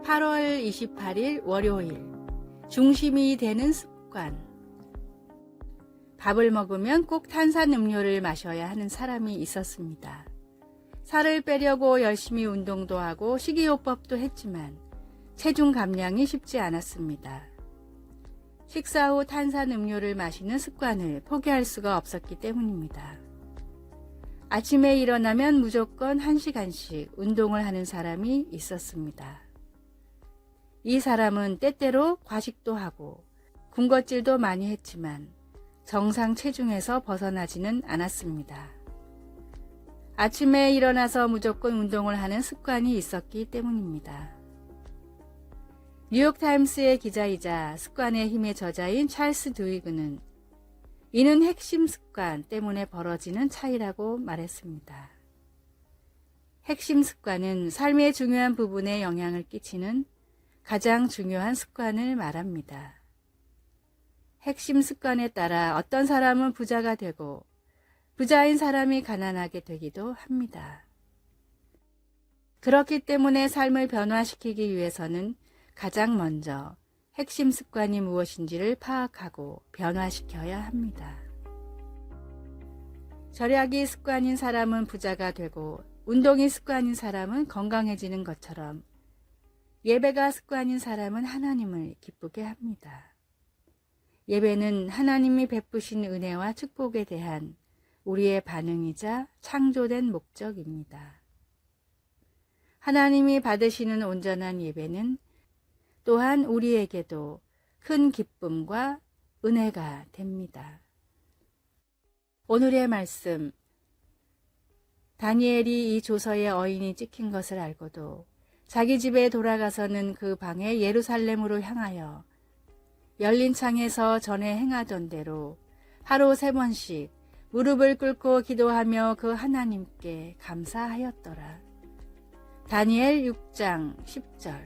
(8월 28일) 월요일. 중심이 되는 습관. 밥을 먹으면 꼭 탄산음료를 마셔야 하는 사람이 있었습니다. 살을 빼려고 열심히 운동도 하고 식이요법도 했지만 체중 감량이 쉽지 않았습니다. 식사 후 탄산음료를 마시는 습관을 포기할 수가 없었기 때문입니다. 아침에 일어나면 무조건 1시간씩 운동을 하는 사람이 있었습니다. 이 사람은 때때로 과식도 하고 군것질도 많이 했지만 정상 체중에서 벗어나지는 않았습니다. 아침에 일어나서 무조건 운동을 하는 습관이 있었기 때문입니다. 뉴욕타임스의 기자이자 습관의 힘의 저자인 찰스 드위그는 이는 핵심 습관 때문에 벌어지는 차이라고 말했습니다. 핵심 습관은 삶의 중요한 부분에 영향을 끼치는 가장 중요한 습관을 말합니다. 핵심 습관에 따라 어떤 사람은 부자가 되고 부자인 사람이 가난하게 되기도 합니다. 그렇기 때문에 삶을 변화시키기 위해서는 가장 먼저 핵심 습관이 무엇인지를 파악하고 변화시켜야 합니다. 절약이 습관인 사람은 부자가 되고 운동이 습관인 사람은 건강해지는 것처럼 예배가 습관인 사람은 하나님을 기쁘게 합니다. 예배는 하나님이 베푸신 은혜와 축복에 대한 우리의 반응이자 창조된 목적입니다. 하나님이 받으시는 온전한 예배는 또한 우리에게도 큰 기쁨과 은혜가 됩니다. 오늘의 말씀. 다니엘이 이 조서에 어인이 찍힌 것을 알고도 자기 집에 돌아가서는 그 방에 예루살렘으로 향하여 열린 창에서 전에 행하던 대로 하루 3번씩 무릎을 꿇고 기도하며 그 하나님께 감사하였더라. 다니엘 6장 10절.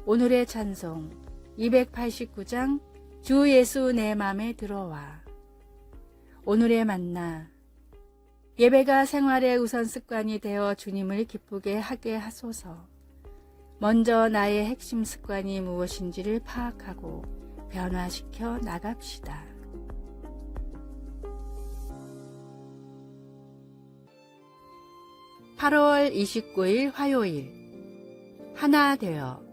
오늘의 찬송 289장 주 예수 내 맘에 들어와. 오늘의 만나. 예배가 생활의 우선 습관이 되어 주님을 기쁘게 하게 하소서. 먼저 나의 핵심 습관이 무엇인지를 파악하고 변화시켜 나갑시다. (8월 29일) 화요일. 하나 되어.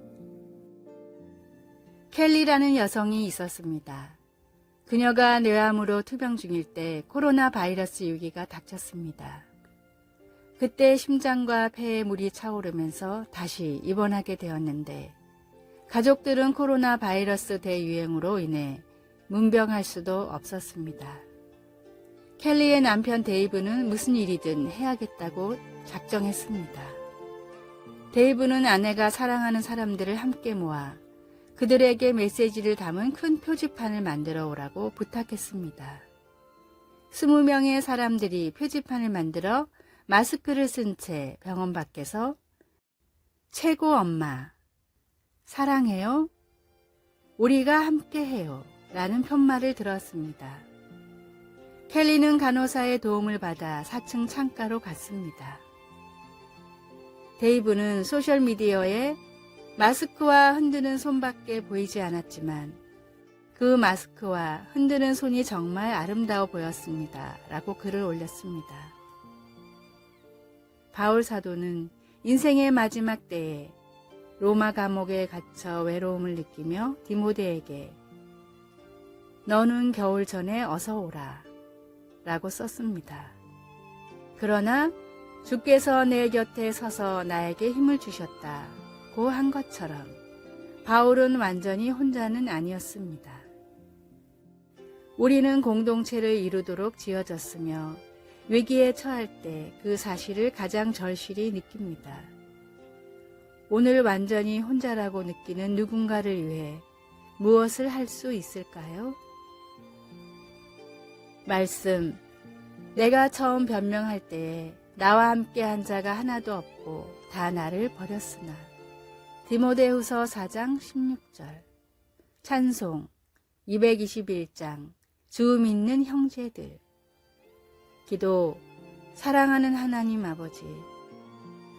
켈리라는 여성이 있었습니다. 그녀가 뇌암으로 투병 중일 때 코로나 바이러스 위기가 닥쳤습니다. 그때 심장과 폐에 물이 차오르면서 다시 입원하게 되었는데 가족들은 코로나 바이러스 대유행으로 인해 문병할 수도 없었습니다. 켈리의 남편 데이브는 무슨 일이든 해야겠다고 작정했습니다. 데이브는 아내가 사랑하는 사람들을 함께 모아 그들에게 메시지를 담은 큰 표지판을 만들어 오라고 부탁했습니다. 20명의 사람들이 표지판을 만들어 마스크를 쓴 채 병원 밖에서 최고 엄마, 사랑해요, 우리가 함께해요 라는 편말을 들었습니다. 켈리는 간호사의 도움을 받아 4층 창가로 갔습니다. 데이브는 소셜미디어에 마스크와 흔드는 손밖에 보이지 않았지만 그 마스크와 흔드는 손이 정말 아름다워 보였습니다. 라고 글을 올렸습니다. 바울 사도는 인생의 마지막 때에 로마 감옥에 갇혀 외로움을 느끼며 디모데에게 너는 겨울 전에 어서 오라 라고 썼습니다. 그러나 주께서 내 곁에 서서 나에게 힘을 주셨다고 한 것처럼 바울은 완전히 혼자는 아니었습니다. 우리는 공동체를 이루도록 지어졌으며 위기에 처할 때 그 사실을 가장 절실히 느낍니다. 오늘 완전히 혼자라고 느끼는 누군가를 위해 무엇을 할 수 있을까요? 말씀. 내가 처음 변명할 때에 나와 함께 한 자가 하나도 없고 다 나를 버렸으나. 디모데후서 4장 16절. 찬송 221장 주 믿는 형제들. 기도. 사랑하는 하나님 아버지,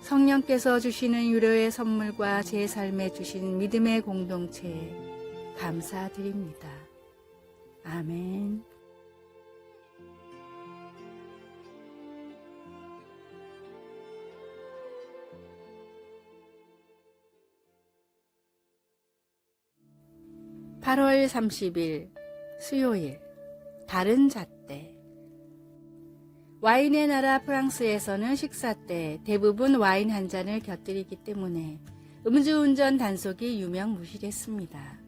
성령께서 주시는 위로의 선물과 제 삶에 주신 믿음의 공동체에 감사드립니다. 아멘. (8월 30일) 수요일. 다른 잣대. 와인의 나라 프랑스에서는 식사 때 대부분 와인 한 잔을 곁들이기 때문에 음주운전 단속이 유명무실했습니다.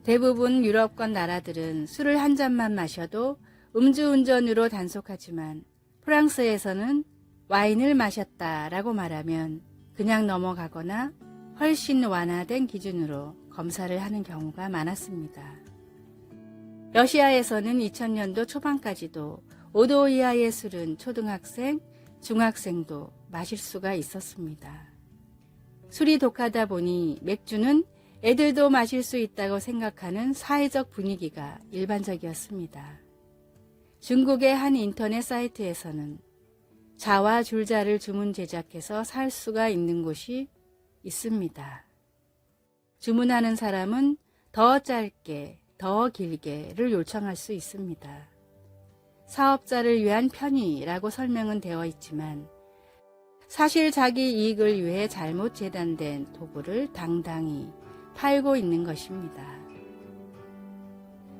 대부분 유럽권 나라들은 술을 한 잔만 마셔도 음주운전으로 단속하지만 프랑스에서는 와인을 마셨다라고 말하면 그냥 넘어가거나 훨씬 완화된 기준으로 검사를 하는 경우가 많았습니다. 러시아에서는 2000년도 초반까지도 5도 이하의 술은 초등학생, 중학생도 마실 수가 있었습니다. 술이 독하다 보니 맥주는 애들도 마실 수 있다고 생각하는 사회적 분위기가 일반적이었습니다. 중국의 한 인터넷 사이트에서는 자와 줄자를 주문 제작해서 살 수가 있는 곳이 있습니다. 주문하는 사람은 더 짧게, 더 길게를 요청할 수 있습니다. 사업자를 위한 편의라고 설명은 되어 있지만 사실 자기 이익을 위해 잘못 재단된 도구를 당당히 팔고 있는 것입니다.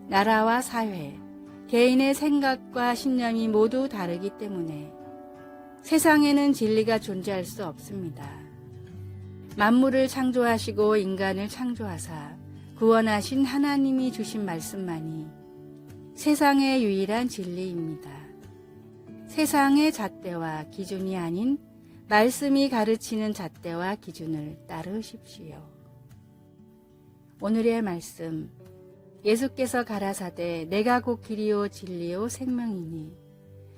나라와 사회, 개인의 생각과 신념이 모두 다르기 때문에 세상에는 진리가 존재할 수 없습니다. 만물을 창조하시고 인간을 창조하사 구원하신 하나님이 주신 말씀만이 세상의 유일한 진리입니다. 세상의 잣대와 기준이 아닌 말씀이 가르치는 잣대와 기준을 따르십시오. 오늘의 말씀. 예수께서 가라사대 내가 곧 길이요 진리요 생명이니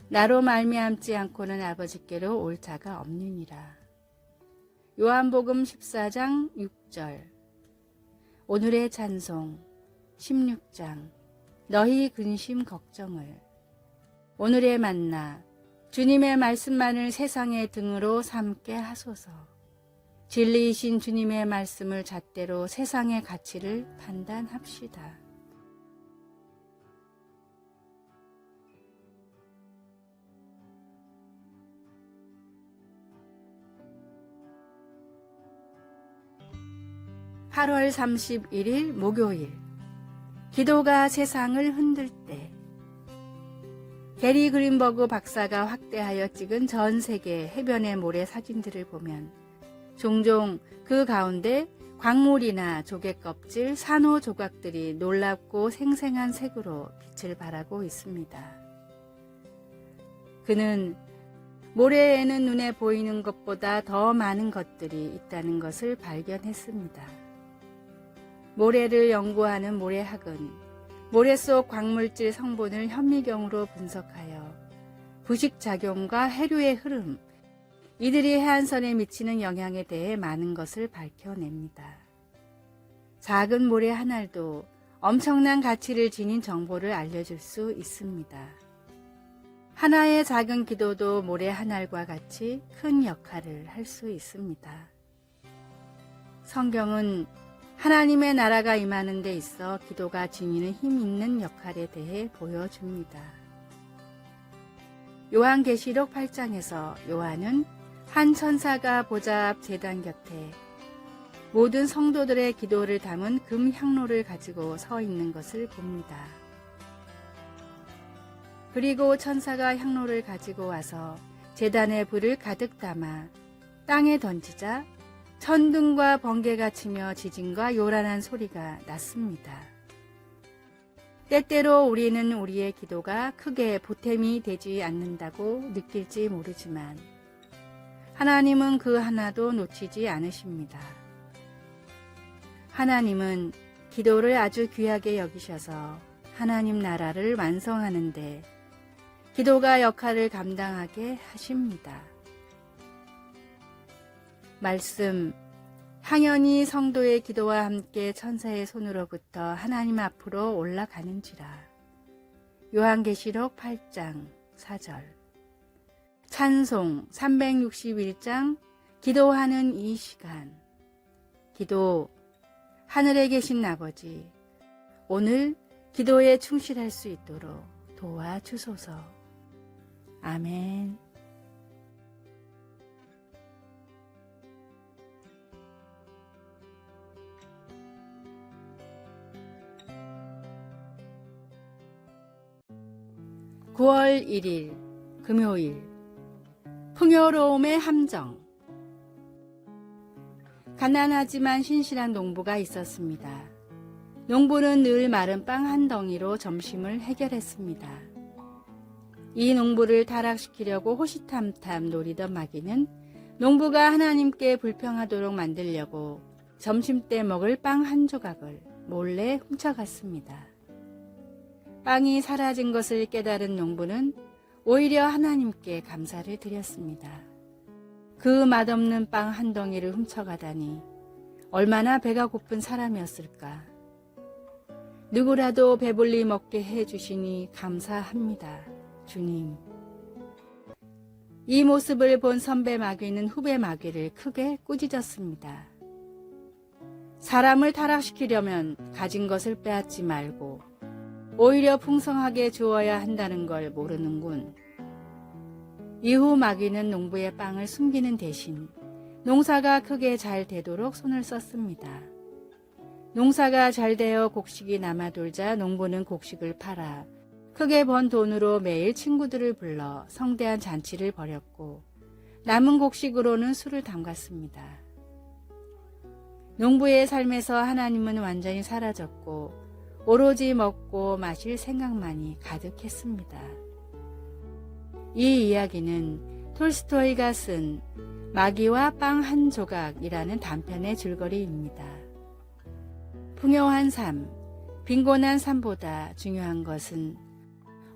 나로 말미암지 않고는 아버지께로 올 자가 없느니라. 요한복음 14장 6절. 오늘의 찬송 16장 너희 근심 걱정을. 오늘의 만나. 주님의 말씀만을 세상의 등으로 삼게 하소서. 진리이신 주님의 말씀을 잣대로 세상의 가치를 판단합시다. (8월 31일) 목요일. 기도가 세상을 흔들 때. 게리 그린버그 박사가 확대하여 찍은 전 세계 해변의 모래 사진들을 보면 종종 그 가운데 광물이나 조개껍질, 산호 조각들이 놀랍고 생생한 색으로 빛을 발하고 있습니다. 그는 모래에는 눈에 보이는 것보다 더 많은 것들이 있다는 것을 발견했습니다. 모래를 연구하는 모래학은 모래 속 광물질 성분을 현미경으로 분석하여 부식작용과 해류의 흐름, 이들이 해안선에 미치는 영향에 대해 많은 것을 밝혀냅니다. 작은 모래 한 알도 엄청난 가치를 지닌 정보를 알려줄 수 있습니다. 하나의 작은 기도도 모래 한 알과 같이 큰 역할을 할 수 있습니다. 성경은 하나님의 나라가 임하는 데 있어 기도가 지니는 힘 있는 역할에 대해 보여줍니다. 요한계시록 8장에서 요한은 한 천사가 보좌 앞 제단 곁에 모든 성도들의 기도를 담은 금 향로를 가지고 서 있는 것을 봅니다. 그리고 천사가 향로를 가지고 와서 제단에 불을 가득 담아 땅에 던지자 천둥과 번개가 치며 지진과 요란한 소리가 났습니다. 때때로 우리는 우리의 기도가 크게 보탬이 되지 않는다고 느낄지 모르지만 하나님은 그 하나도 놓치지 않으십니다. 하나님은 기도를 아주 귀하게 여기셔서 하나님 나라를 완성하는데 기도가 역할을 감당하게 하십니다. 말씀, 항연히 성도의 기도와 함께 천사의 손으로부터 하나님 앞으로 올라가는지라. 요한계시록 8장 4절. 찬송 361장 기도하는 이 시간. 기도, 하늘에 계신 아버지, 오늘 기도에 충실할 수 있도록 도와주소서. 아멘. (9월 1일) 금요일. 풍요로움의 함정. 가난하지만 신실한 농부가 있었습니다. 농부는 늘 마른 빵 한 덩이로 점심을 해결했습니다. 이 농부를 타락시키려고 호시탐탐 노리던 마귀는 농부가 하나님께 불평하도록 만들려고 점심때 먹을 빵 한 조각을 몰래 훔쳐갔습니다. 빵이 사라진 것을 깨달은 농부는 오히려 하나님께 감사를 드렸습니다. 그 맛없는 빵 한 덩이를 훔쳐가다니 얼마나 배가 고픈 사람이었을까. 누구라도 배불리 먹게 해주시니 감사합니다, 주님. 이 모습을 본 선배 마귀는 후배 마귀를 크게 꾸짖었습니다. 사람을 타락시키려면 가진 것을 빼앗지 말고 오히려 풍성하게 주어야 한다는 걸 모르는군. 이후 마귀는 농부의 빵을 숨기는 대신 농사가 크게 잘 되도록 손을 썼습니다. 농사가 잘 되어 곡식이 남아돌자 농부는 곡식을 팔아 크게 번 돈으로 매일 친구들을 불러 성대한 잔치를 벌였고 남은 곡식으로는 술을 담갔습니다. 농부의 삶에서 하나님은 완전히 사라졌고 오로지 먹고 마실 생각만이 가득했습니다. 이 이야기는 톨스토이가 쓴 마귀와 빵 한 조각이라는 단편의 줄거리입니다. 풍요한 삶, 빈곤한 삶보다 중요한 것은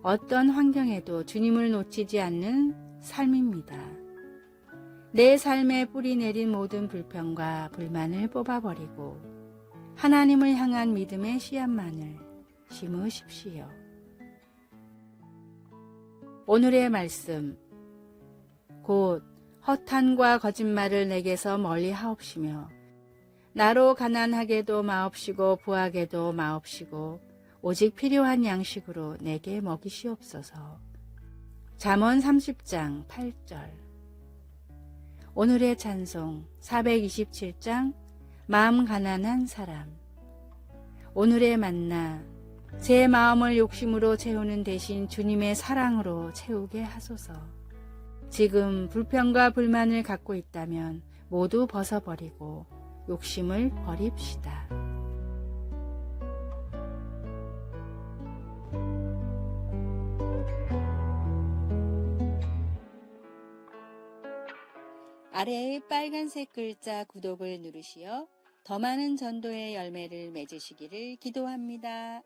어떤 환경에도 주님을 놓치지 않는 삶입니다. 내 삶에 뿌리 내린 모든 불평과 불만을 뽑아버리고 하나님을 향한 믿음의 씨앗만을 심으십시오. 오늘의 말씀. 곧 허탄과 거짓말을 내게서 멀리 하옵시며 나로 가난하게도 마옵시고 부하게도 마옵시고 오직 필요한 양식으로 내게 먹이시옵소서. 잠언 30장 8절. 오늘의 찬송 427장 마음 가난한 사람. 오늘의 만나, 제 마음을 욕심으로 채우는 대신 주님의 사랑으로 채우게 하소서. 지금 불평과 불만을 갖고 있다면 모두 벗어버리고 욕심을 버립시다. 아래의 빨간색 글자 구독을 누르시어 더 많은 전도의 열매를 맺으시기를 기도합니다.